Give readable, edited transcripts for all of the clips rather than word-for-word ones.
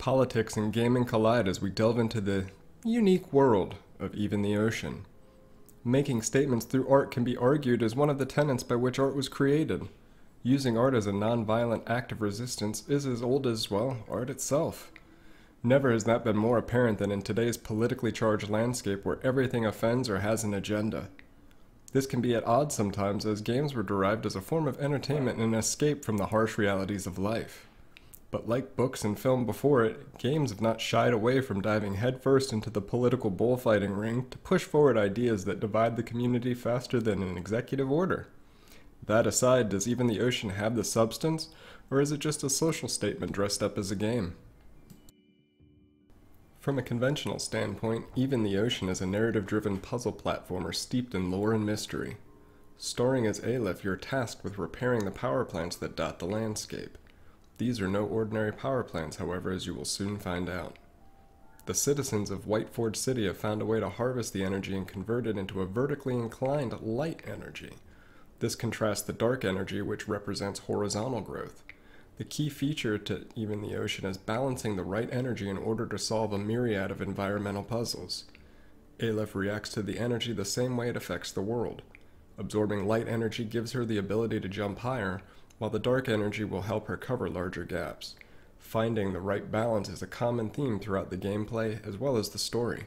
Politics and gaming collide as we delve into the unique world of Even the Ocean. Making statements through art can be argued as one of the tenets by which art was created. Using art as a non-violent act of resistance is as old as, well, art itself. Never has that been more apparent than in today's politically charged landscape where everything offends or has an agenda. This can be at odds sometimes, as games were derived as a form of entertainment and an escape from the harsh realities of life. But like books and film before it, games have not shied away from diving headfirst into the political bullfighting ring to push forward ideas that divide the community faster than an executive order. That aside, does Even the Ocean have the substance, or is it just a social statement dressed up as a game? From a conventional standpoint, Even the Ocean is a narrative-driven puzzle platformer steeped in lore and mystery. Starring as Aleph, you're tasked with repairing the power plants that dot the landscape. These are no ordinary power plants, however, as you will soon find out. The citizens of Whiteforge City have found a way to harvest the energy and convert it into a vertically inclined light energy. This contrasts the dark energy, which represents horizontal growth. The key feature to Even the Ocean is balancing the right energy in order to solve a myriad of environmental puzzles. Aleph reacts to the energy the same way it affects the world. Absorbing light energy gives her the ability to jump higher, while the dark energy will help her cover larger gaps. Finding the right balance is a common theme throughout the gameplay as well as the story.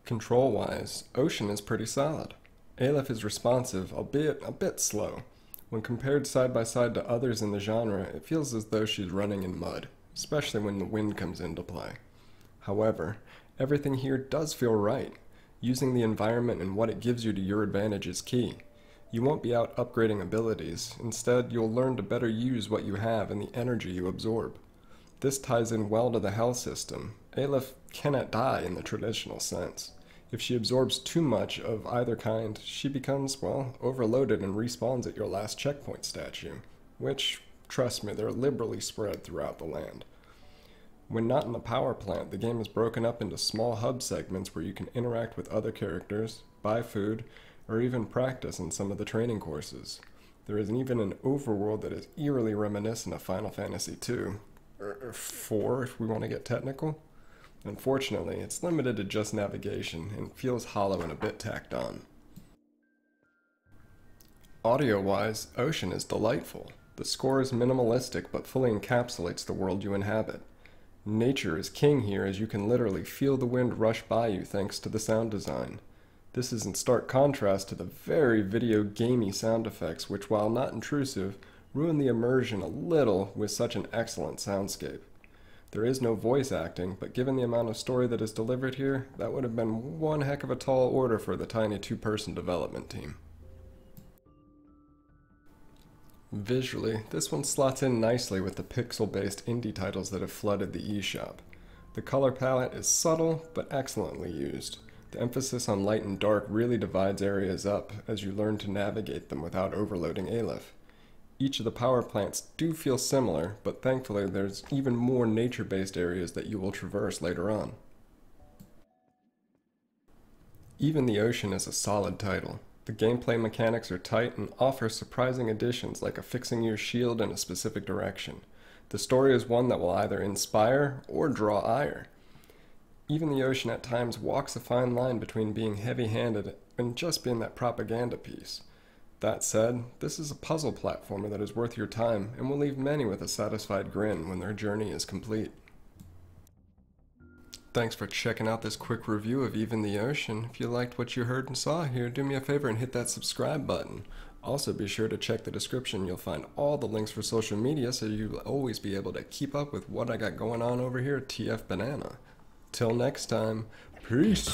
Control-wise, Ocean is pretty solid. Aleph is responsive, albeit a bit slow. When compared side by side to others in the genre, it feels as though she's running in mud, especially when the wind comes into play. However, everything here does feel right. Using the environment and what it gives you to your advantage is key. You won't be out upgrading abilities. Instead, you'll learn to better use what you have and the energy you absorb. This ties in well to the health system. Aleph cannot die in the traditional sense. If she absorbs too much of either kind, she becomes, well, overloaded and respawns at your last checkpoint statue, which, trust me, they're liberally spread throughout the land. When not in a power plant, the game is broken up into small hub segments where you can interact with other characters, buy food, or even practice in some of the training courses. There is even an overworld that is eerily reminiscent of Final Fantasy II, or 4 if we want to get technical. Unfortunately, it's limited to just navigation and feels hollow and a bit tacked on. Audio-wise, Ocean is delightful. The score is minimalistic but fully encapsulates the world you inhabit. Nature is king here, as you can literally feel the wind rush by you thanks to the sound design. This is in stark contrast to the very video gamey sound effects which, while not intrusive, ruin the immersion a little with such an excellent soundscape. There is no voice acting, but given the amount of story that is delivered here, that would have been one heck of a tall order for the tiny two-person development team. Visually, this one slots in nicely with the pixel-based indie titles that have flooded the eShop. The color palette is subtle, but excellently used. The emphasis on light and dark really divides areas up as you learn to navigate them without overloading Aleph. Each of the power plants do feel similar, but thankfully there's even more nature-based areas that you will traverse later on. Even the Ocean is a solid title. The gameplay mechanics are tight and offer surprising additions like affixing your shield in a specific direction. The story is one that will either inspire or draw ire. Even the Ocean at times walks a fine line between being heavy-handed and just being that propaganda piece. That said, this is a puzzle platformer that is worth your time and will leave many with a satisfied grin when their journey is complete. Thanks for checking out this quick review of Even the Ocean. If you liked what you heard and saw here, do me a favor and hit that subscribe button. Also be sure to check the description. You'll find all the links for social media so you'll always be able to keep up with what I got going on over here at TF Banana. Till next time, peace!